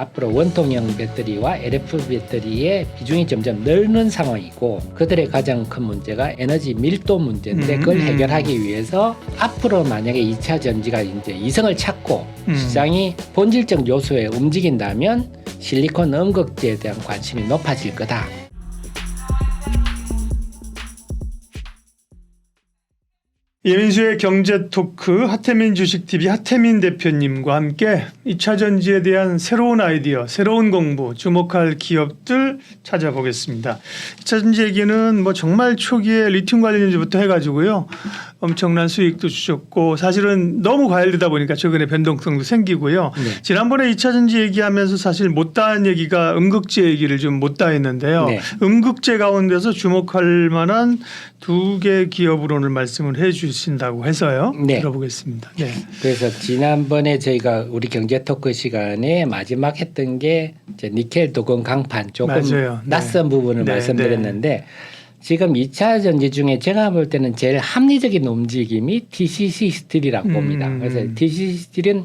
앞으로 원통형 배터리와 LF 배터리의 비중이 점점 늘는 상황이고 그들의 가장 큰 문제가 에너지 밀도 문제인데 그걸 해결하기 위해서 앞으로 만약에 2차 전지가 이제 이성을 찾고 시장이 본질적 요소에 움직인다면 실리콘 음극재에 대한 관심이 높아질 거다. 예민수의 경제토크 하태민 주식TV 하태민 대표님과 함께 2차 전지에 대한 새로운 아이디어, 새로운 공부, 주목할 기업들 찾아보겠습니다. 2차 전지 얘기는 뭐 정말 초기에 리튬 관련주부터 해가지고요. 엄청난 수익도 주셨고 사실은 너무 과열되다 보니까 최근에 변동성도 생기고요. 네. 지난번에 2차 전지 얘기하면서 사실 못다 한 얘기가 음극재 얘기를 좀 못다 했는데요. 네. 음극재 가운데서 주목할 만한 두 개 기업으로 오늘 말씀을 해 주신다고 해서요. 네. 들어보겠습니다. 네. 그래서 지난번에 저희가 우리 경제 토크 시간에 마지막 했던 게 이제 니켈 도금 강판 조금 맞아요. 네. 낯선 부분을 네, 말씀드렸는데 지금 2차 전지 중에 제가 볼 때는 제일 합리적인 움직임이 TCC 스틸이라고 봅니다. 그래서 TCC 스틸은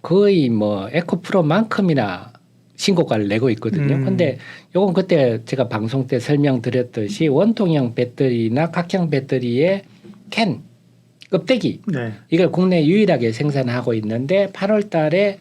거의 뭐 에코프로만큼이나 신고가를 내고 있거든요. 그런데 요건 그때 제가 방송 때 설명드렸듯이 원통형 배터리나 각형 배터리의 캔 껍데기 네. 이걸 국내 유일하게 생산하고 있는데 8월 달에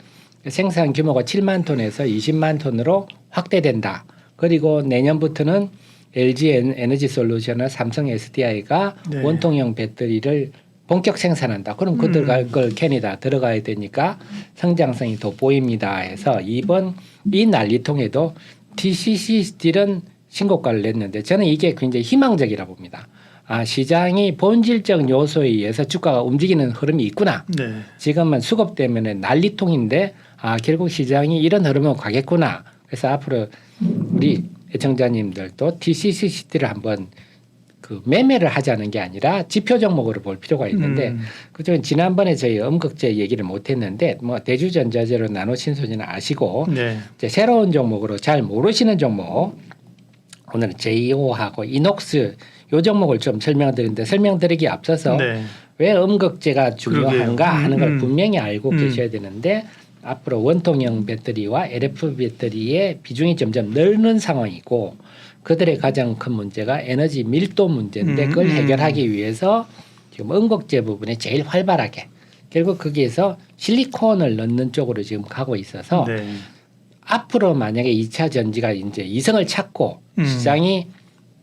생산 규모가 7만 톤에서 20만 톤으로 확대된다. 그리고 내년부터는 LG 에너지 솔루션과 삼성 SDI가 네. 원통형 배터리를 본격 생산한다. 그럼 그 들어갈 걸 캔이 다 들어가야 되니까 성장성이 더 보입니다 해서 이번 이 난리통에도 TCC 스틸은 신고가를 냈는데 저는 이게 굉장히 희망적이라 봅니다. 시장이 본질적 요소에 의해서 주가가 움직이는 흐름이 있구나. 네. 지금은 수급 때문에 난리통인데 결국 시장이 이런 흐름으로 가겠구나. 그래서 앞으로 우리 애청자님들도 TCC 스틸을 한번 그 매매를 하자는 게 아니라 지표 종목으로 볼 필요가 있는데 그중에 지난번에 저희 음극재 얘기를 못했는데 뭐 대주전자재로 나노신소재는 아시고 네. 이제 새로운 종목으로 잘 모르시는 종목 오늘은 JO하고 이녹스 요 종목을 좀 설명드리는데 설명드리기 앞서서 네. 왜 음극재가 중요한가 그러게요. 하는 걸 분명히 알고 계셔야 되는데 앞으로 원통형 배터리와 LF 배터리의 비중이 점점 늘는 상황이고 그들의 가장 큰 문제가 에너지 밀도 문제인데 그걸 해결하기 위해서 지금 음극재 부분에 제일 활발하게 결국 거기에서 실리콘을 넣는 쪽으로 지금 가고 있어서 네. 앞으로 만약에 2차 전지가 이제 이성을 찾고 시장이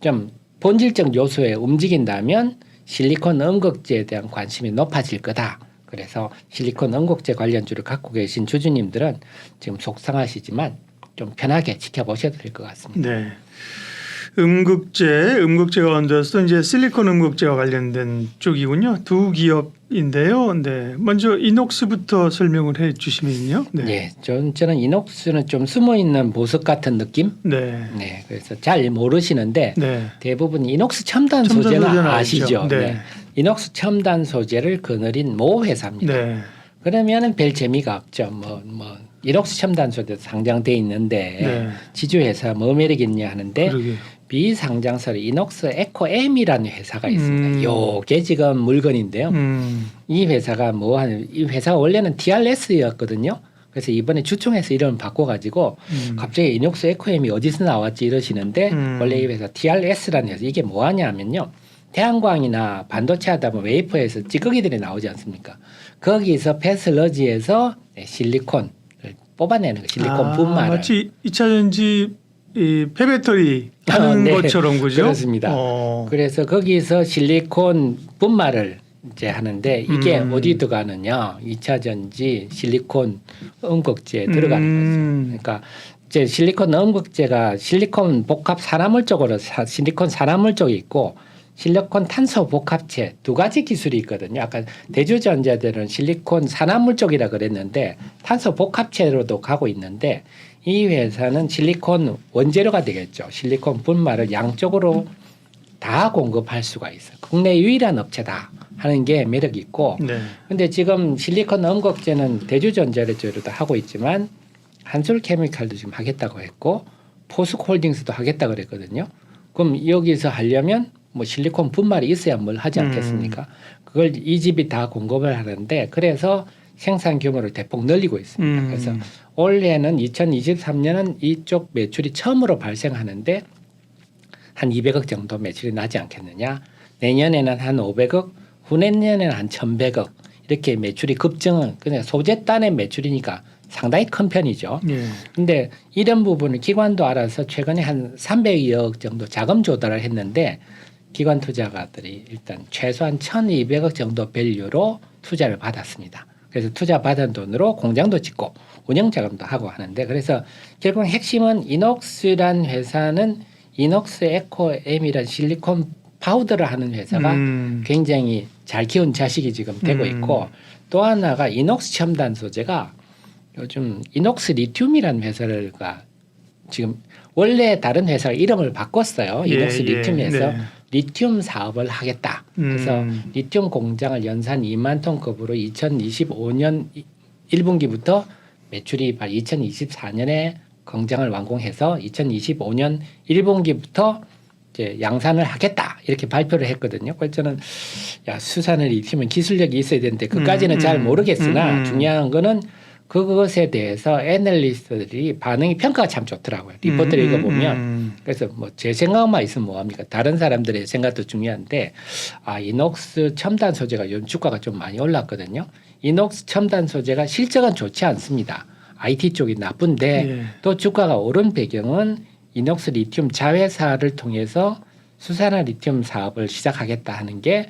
좀 본질적 요소에 움직인다면 실리콘 음극재에 대한 관심이 높아질 거다. 그래서 실리콘 음극재 관련주를 갖고 계신 주주님들은 지금 속상하시지만 좀 편하게 지켜보셔도 될 것 같습니다. 네. 음극재가 얹어서 이제 실리콘 음극재와 관련된 쪽이군요. 두 기업인데요. 네. 먼저 이녹스부터 설명을 해 주시면요. 네. 네, 저는 이녹스는 좀 숨어 있는 보석 같은 느낌. 네. 네, 그래서 잘 모르시는데 네. 대부분 이녹스 첨단 소재는 소재는 아시죠? 알죠. 네. 이녹스 첨단 소재를 거느린 모 회사입니다. 네. 그러면은 별 재미가 없죠. 이녹스 첨단 소재 상장돼 있는데 네. 지주회사 뭐 매력 있냐 하는데 그러게. 비상장사로 이녹스 에코엠이라는 회사가 있습니다. 요게 지금 물건인데요. 이 회사가 이 회사가 원래는 TRS였거든요. 그래서 이번에 주총해서 이름을 바꿔가지고 갑자기 이녹스 에코엠이 어디서 나왔지 이러시는데 원래 이 회사 TRS라는 회사 이게 뭐 하냐면요. 태양광이나 반도체 하다 보면 웨이퍼에서 찌꺼기들이 나오지 않습니까? 거기서 패슬러지에서 실리콘을 뽑아내는 거 실리콘 분말을. 마치 2차 전지 이 폐배터리 하는 네. 것처럼 그죠? 그렇습니다. 그래서 거기서 실리콘 분말을 이제 하는데 이게 어디 들어가느냐? 2차 전지 실리콘 음극재에 들어가는 거죠. 그러니까 이제 실리콘 음극재가 실리콘 복합 산화물 쪽으로 실리콘 산화물 쪽이 있고 실리콘 탄소 복합체 두 가지 기술이 있거든요. 아까 대주전자들은 실리콘 산화물 쪽이라 그랬는데 탄소 복합체로도 가고 있는데 이 회사는 실리콘 원재료가 되겠죠. 실리콘 분말을 양쪽으로 다 공급할 수가 있어요. 국내 유일한 업체다 하는 게 매력이 있고 근데 지금 실리콘 음극재는 대주전자재로도 하고 있지만 한솔케미칼도 지금 하겠다고 했고 포스코홀딩스도 하겠다고 그랬거든요. 그럼 여기서 하려면 뭐 실리콘 분말이 있어야 뭘 하지 않겠습니까? 그걸 이 집이 다 공급을 하는데 그래서 생산 규모를 대폭 늘리고 있습니다. 그래서 올해는 2023년은 이쪽 매출이 처음으로 발생하는데 한 200억 정도 매출이 나지 않겠느냐. 내년에는 한 500억, 후내년에는 한 1,100억 이렇게 매출이 급증은 그냥 소재단의 매출이니까 상당히 큰 편이죠. 그런데 이런 부분을 기관도 알아서 최근에 한 300억 정도 자금 조달을 했는데 기관 투자가들이 일단 최소한 1,200억 정도 밸류로 투자를 받았습니다. 그래서 투자 받은 돈으로 공장도 짓고 운영 자금도 하고 하는데 그래서 결국 핵심은 이녹스란 회사는 이녹스 에코엠이란 실리콘 파우더를 하는 회사가 굉장히 잘 키운 자식이 지금 되고 있고 또 하나가 이녹스 첨단 소재가 요즘 이녹스 리튬이라는 회사가 지금 원래 다른 회사가 이름을 바꿨어요. 이녹스 리튬에서 리튬 사업을 하겠다. 그래서 리튬 공장을 연산 2만 톤급으로 2025년 1분기부터 매출이 2024년에 공장을 완공해서 2025년 1분기부터 이제 양산을 하겠다 이렇게 발표를 했거든요. 그래서 저는 야 수산을 리튬은 기술력이 있어야 되는데 그까지는 잘 모르겠으나 중요한 거는 그것에 대해서 애널리스트들이 반응이 평가가 참 좋더라고요. 리포트를 읽어보면 그래서 뭐 제 생각만 있으면 뭐합니까? 다른 사람들의 생각도 중요한데 이녹스 첨단 소재가 요즘 주가가 좀 많이 올랐거든요. 이녹스 첨단 소재가 실적은 좋지 않습니다. IT 쪽이 나쁜데 또 주가가 오른 배경은 이녹스 리튬 자회사를 통해서 수산화 리튬 사업을 시작하겠다 하는 게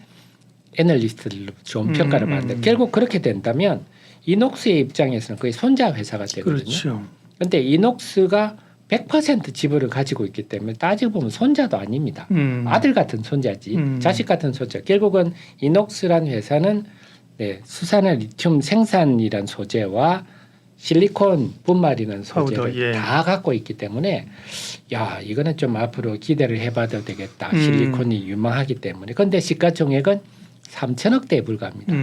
애널리스트들로 좋은 평가를 받는데 결국 그렇게 된다면 이녹스의 입장에서는 거의 손자 회사가 되거든요. 그런데 이녹스가 100% 지분을 가지고 있기 때문에 따지고 보면 손자도 아닙니다. 아들 같은 손자지 자식 같은 손자. 결국은 이녹스란 회사는 수산화 리튬 생산이란 소재와 실리콘 분말이라는 소재를 다 갖고 있기 때문에 야 이거는 좀 앞으로 기대를 해봐도 되겠다. 실리콘이 유망하기 때문에. 그런데 시가총액은 3천억대에 불과합니다.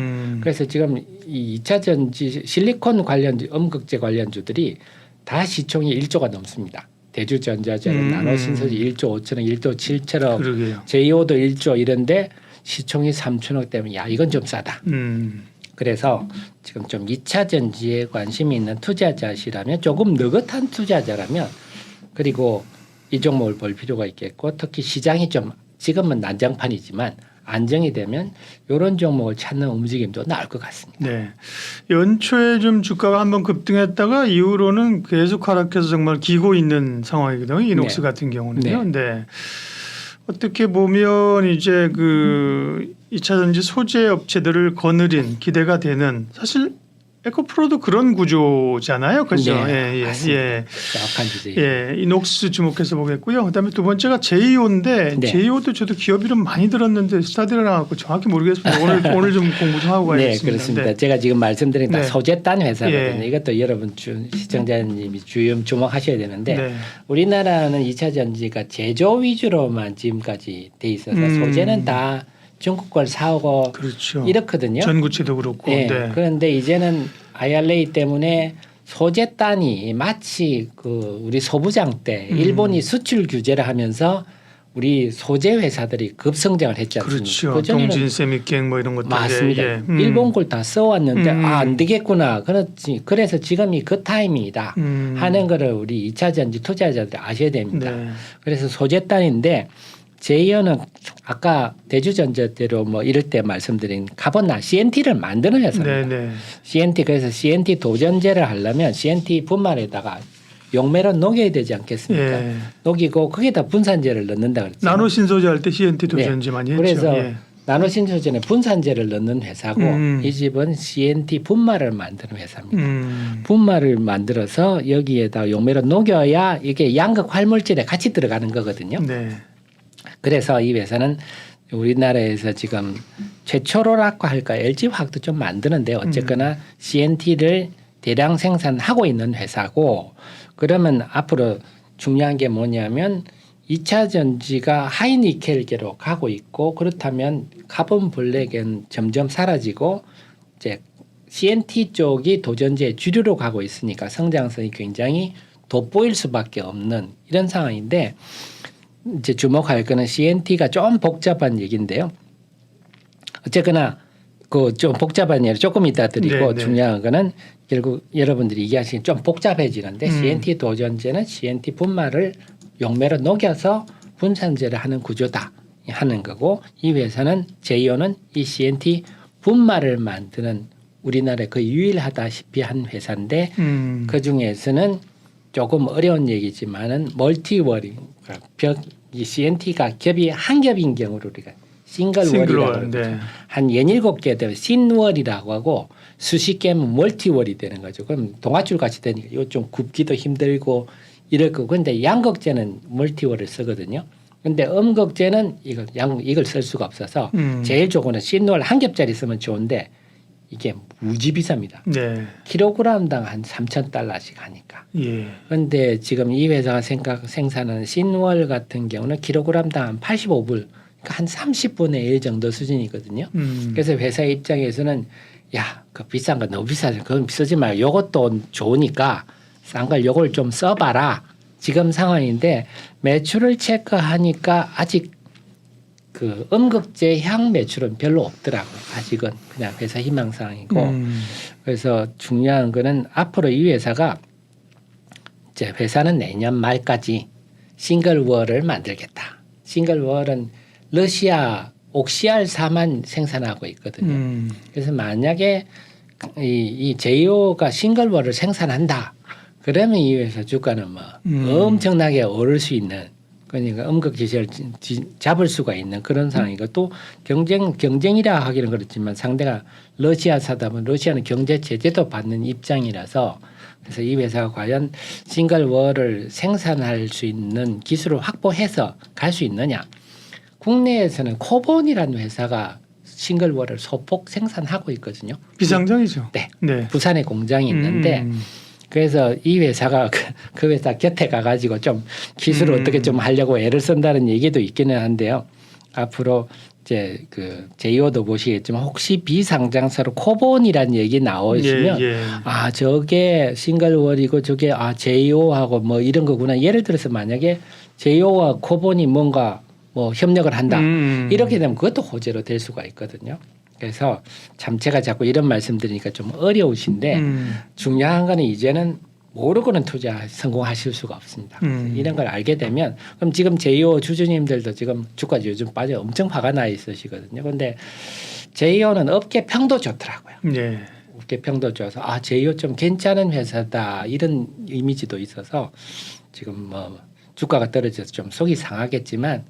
그래서 지금 이 2차 전지 실리콘 관련주 음극재 관련주들이 다 시총이 1조가 넘습니다. 대주전자재는 나노신소재 1조 5천억, 1조 7천억, 제이오도 1조 이런데 시총이 3천억 되면 야 이건 좀 싸다. 그래서 지금 좀 2차 전지에 관심이 있는 투자자시라면 조금 느긋한 투자자라면 그리고 이 종목을 볼 필요가 있겠고 특히 시장이 좀 지금은 난장판이지만 안정이 되면 이런 종목을 찾는 움직임도 나올 것 같습니다. 네, 연초에 좀 주가가 한번 급등했다가 이후로는 계속 하락해서 정말 기고 있는 상황이거든요. 이녹스 같은 경우는요. 네. 어떻게 보면 이제 그 2차 전지 소재 업체들을 거느린 기대가 되는 사실 에코프로도 그런 구조잖아요. 그렇죠. 정확한 주제. 이녹스 주목해서 보겠고요. 그다음에 두 번째가 제이오인데 제이오도 저도 기업 이름 많이 들었는데 스타디를 나왔고 정확히 모르겠습니다. 오늘 좀 공부 좀 하고 가야겠습니다. 네, 그렇습니다. 제가 지금 말씀드린 다 소재단 회사거든요. 이것도 여러분 시청자님이 주목하셔야 되는데 우리나라는 2차 전지가 제조 위주로만 지금까지 돼 있어서 소재는 다 중국 걸 사오고 이렇거든요. 전구체도 그렇고. 그런데 이제는 IRA 때문에 소재단이 마치 그 우리 소부장 때 일본이 수출 규제를 하면서 우리 소재 회사들이 급성장을 했지 않습니까? 그렇죠. 동진 세미갱 뭐 이런 것들. 맞습니다. 일본 걸 다 써왔는데 안 되겠구나. 그래서 지금이 그 타이밍이다 하는 거를 우리 2차 전지 투자자들이 아셔야 됩니다. 그래서 소재단인데 제이어는 아까 대주전자대로 뭐 이럴 때 말씀드린 카본나 CNT를 만드는 회사입니다. CNT 그래서 CNT 도전제를 하려면 CNT 분말에다가 용매로 녹여야 되지 않겠습니까? 녹이고 거기에다 분산제를 넣는다 그랬죠. 나노신소재 할 때 CNT 도전제 많이 했죠. 그래서 나노신소재는 분산제를 넣는 회사고 이 집은 CNT 분말을 만드는 회사입니다. 분말을 만들어서 여기에다 용매로 녹여야 이게 양극 활물질에 같이 들어가는 거거든요. 그래서 이 회사는 우리나라에서 지금 최초로라고 할까 LG화학도 좀 만드는데 어쨌거나 CNT를 대량 생산하고 있는 회사고 그러면 앞으로 중요한 게 뭐냐면 2차 전지가 하이니켈계로 가고 있고 그렇다면 카본 블랙은 점점 사라지고 이제 CNT 쪽이 도전지의 주류로 가고 있으니까 성장성이 굉장히 돋보일 수밖에 없는 이런 상황인데 이제 주목할 거는 CNT가 좀 복잡한 얘기인데요. 어쨌거나 그 좀 복잡한 예를 조금 이따 드리고 네, 네. 중요한 거는 결국 여러분들이 얘기하시는 좀 복잡해지는데 CNT 도전제는 CNT 분말을 용매로 녹여서 분산제를 하는 구조다 하는 거고 이 회사는 제이오는 이 CNT 분말을 만드는 우리나라에 거의 유일하다시피 한 회사인데 그 중에서는 조금 어려운 얘기지만은 멀티월이 이 CNT가 겹이 한 겹인 경우를 우리가 싱글월이라고 하는 거죠. 네. 한 17개 되면 신월이라고 하고 수십 개면 멀티월이 되는 거죠. 그럼 동아줄 같이 되니까 이거 좀 굽기도 힘들고 이럴 거고 근데 양극재는 멀티월을 쓰거든요. 근데 음극재는 이걸 쓸 수가 없어서 제일 좋은 건 신월 한 겹짜리 쓰면 좋은데 이게 무지 비쌉니다. 네. 킬로그램당 한 3,000달러씩 하니까. 예. 그런데 지금 이 회사가 생산하는 신월 같은 경우는 킬로그램당 한 85불, 그러니까 한 30분의 1 정도 수준이거든요. 그래서 회사 입장에서는 야, 그 비싼 거 너무 비싸죠. 그건 쓰지 말고 요것도 좋으니까 싼 걸 요걸 좀 써봐라. 지금 상황인데 매출을 체크하니까 아직 그 음극재 향 매출은 별로 없더라고요. 아직은 그냥 회사 희망사항이고 그래서 중요한 거는 앞으로 이 회사가 이제 회사는 내년 말까지 싱글월을 만들겠다. 싱글월은 러시아 옥시알사만 생산하고 있거든요. 그래서 만약에 이 제이오가 싱글월을 생산한다. 그러면 이 회사 주가는 뭐 엄청나게 오를 수 있는 그러니까 음극 지세를 잡을 수가 있는 그런 상황이고 또 경쟁이라 하기는 그렇지만 상대가 러시아사다 보면 러시아는 경제 제재도 받는 입장이라서 그래서 이 회사가 과연 싱글월을 생산할 수 있는 기술을 확보해서 갈 수 있느냐. 국내에서는 코본이라는 회사가 싱글월을 소폭 생산하고 있거든요. 비상장이죠. 네. 네. 부산에 공장이 있는데 그래서 이 회사가 그 회사 곁에 가가지고 좀 기술을 어떻게 좀 하려고 애를 쓴다는 얘기도 있기는 한데요. 앞으로 이제 그 제이오도 보시겠지만 혹시 비상장사로 코본이라는 얘기 나오시면 아 저게 싱글월이고 저게 아 제이오하고 뭐 이런 거구나. 예를 들어서 만약에 제이오와 코본이 뭔가 뭐 협력을 한다 이렇게 되면 그것도 호재로 될 수가 있거든요. 그래서 참 제가 자꾸 이런 말씀드리니까 좀 어려우신데 중요한 거는 이제는 모르고는 투자 성공하실 수가 없습니다. 이런 걸 알게 되면 그럼 지금 제이오 주주님들도 지금 주가 요즘 빠져 엄청 화가 나 있으시거든요. 그런데 제이오는 업계 평도 좋더라고요. 네. 업계 평도 좋아서 아 제이오 좀 괜찮은 회사다 이런 이미지도 있어서 지금 뭐 주가가 떨어져서 좀 속이 상하겠지만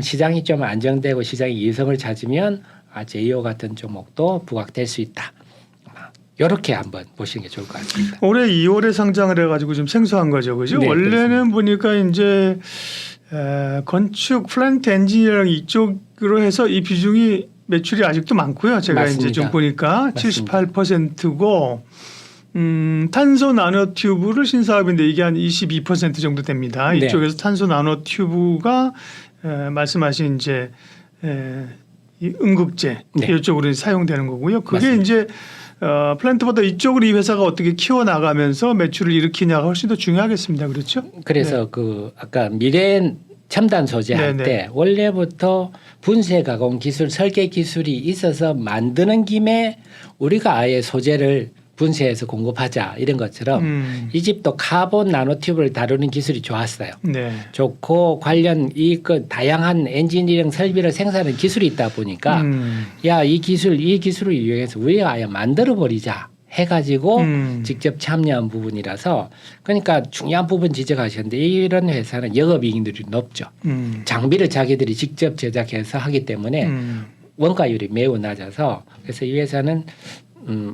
시장이 좀 안정되고 시장이 이성을 찾으면 아, 제이오 같은 종목도 부각될 수 있다. 이렇게 한번 보시는 게 좋을 것 같습니다. 올해 2월에 상장을 해가지고 좀 생소한 거죠, 그죠? 네, 원래는 보니까 이제 건축, 플랜트 엔지니어링 이쪽으로 해서 이 비중이 매출이 아직도 많고요. 제가 맞습니다. 이제 좀 보니까 맞습니다. 78%고 탄소 나노 튜브를 신사업인데 이게 한 22% 정도 됩니다. 네. 이쪽에서 탄소 나노 튜브가 말씀하신 이제 이 음극재 네. 이쪽으로 사용되는 거고요. 그게 맞습니다. 이제 플랜트보다 이쪽으로 이 회사가 어떻게 키워 나가면서 매출을 일으키냐가 훨씬 더 중요하겠습니다. 그렇죠? 그래서 그 아까 미래 첨단 소재 할 네네. 때 원래부터 분쇄 가공 기술, 설계 기술이 있어서 만드는 김에 우리가 아예 소재를 분쇄해서 공급하자 이런 것처럼 이 집도 카본 나노튜브를 다루는 기술이 좋았어요. 네. 좋고 관련 그 다양한 엔지니어링 설비를 생산하는 기술이 있다 보니까 야 이 기술을 이용해서 우리가 아예 만들어 버리자 해가지고 직접 참여한 부분이라서 그러니까 중요한 부분 지적하셨는데 이런 회사는 영업이익률이 높죠. 장비를 자기들이 직접 제작해서 하기 때문에 원가율이 매우 낮아서 그래서 이 회사는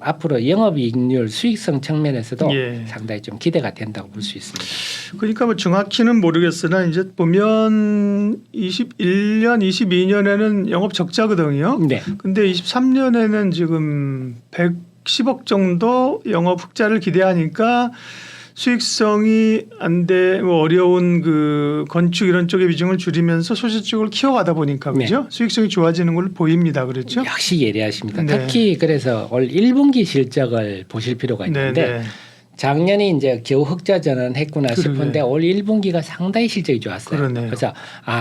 앞으로 영업이익률 수익성 측면에서도 예. 상당히 좀 기대가 된다고 볼 수 있습니다. 그러니까 뭐 정확히는 모르겠으나 이제 보면 21년, 22년에는 영업 적자거든요. 네. 근데 23년에는 지금 110억 정도 영업 흑자를 기대하니까 수익성이 안 돼 뭐 어려운 그 건축 이런 쪽의 비중을 줄이면서 소재 쪽을 키워가다 보니까 그죠? 수익성이 좋아지는 걸로 보입니다. 그렇죠? 역시 예리하십니다. 네. 특히 그래서 올 1분기 실적을 보실 필요가 있는데 네네. 작년에 이제 겨우 흑자전환 했구나 그러게. 싶은데 올 1분기가 상당히 실적이 좋았어요. 그러네요. 그래서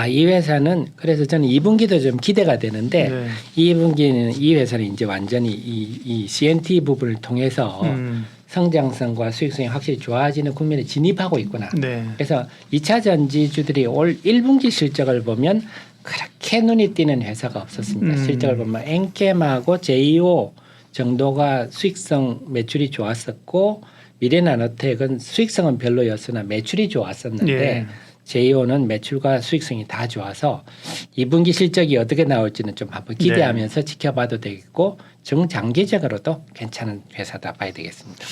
이 회사는 그래서 저는 2분기도 좀 기대가 되는데 네. 2분기는 이 회사는 이제 완전히 이 CNT 부분을 통해서 성장성과 수익성이 확실히 좋아지는 국면에 진입하고 있구나. 네. 그래서 2차 전지주들이 올 1분기 실적을 보면 그렇게 눈이 띄는 회사가 없었습니다. 실적을 보면 엔캠하고 JO 정도가 수익성 매출이 좋았었고 미래나노텍은 수익성은 별로였으나 매출이 좋았었는데 예. JO는 매출과 수익성이 다 좋아서 2분기 실적이 어떻게 나올지는 좀 한번 기대하면서 지켜봐도 되겠고 중장기적으로도 괜찮은 회사다 봐야 되겠습니다.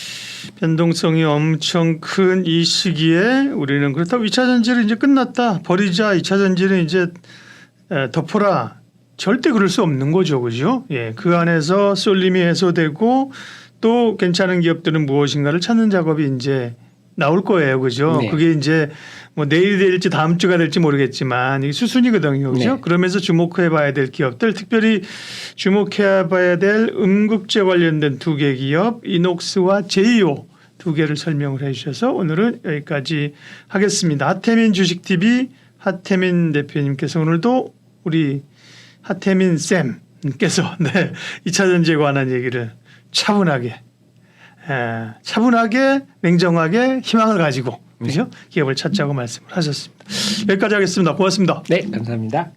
변동성이 엄청 큰 이 시기에 우리는 그렇다고 2차 전지를 이제 끝났다 버리자 2차 전지는 이제 덮어라 절대 그럴 수 없는 거죠, 그죠? 예, 그 안에서 쏠림이 해소되고 또 괜찮은 기업들은 무엇인가를 찾는 작업이 이제 나올 거예요, 그죠? 네. 그게 이제 뭐 내일이 될지 다음 주가 될지 모르겠지만 이게 수순이거든요, 그죠? 네. 그러면서 주목해봐야 될 기업들, 특별히 주목해봐야 될 음극재 관련된 2개 기업, 이녹스와 제이오 2개를 설명을 해주셔서 오늘은 여기까지 하겠습니다. 하태민 주식TV 하태민 대표님께서 오늘도 우리 하태민 쌤께서 2차 전지에 관한 얘기를 차분하게 냉정하게 희망을 가지고 그죠? 기업을 찾자고 말씀을 하셨습니다. 여기까지 하겠습니다. 고맙습니다. 네, 감사합니다.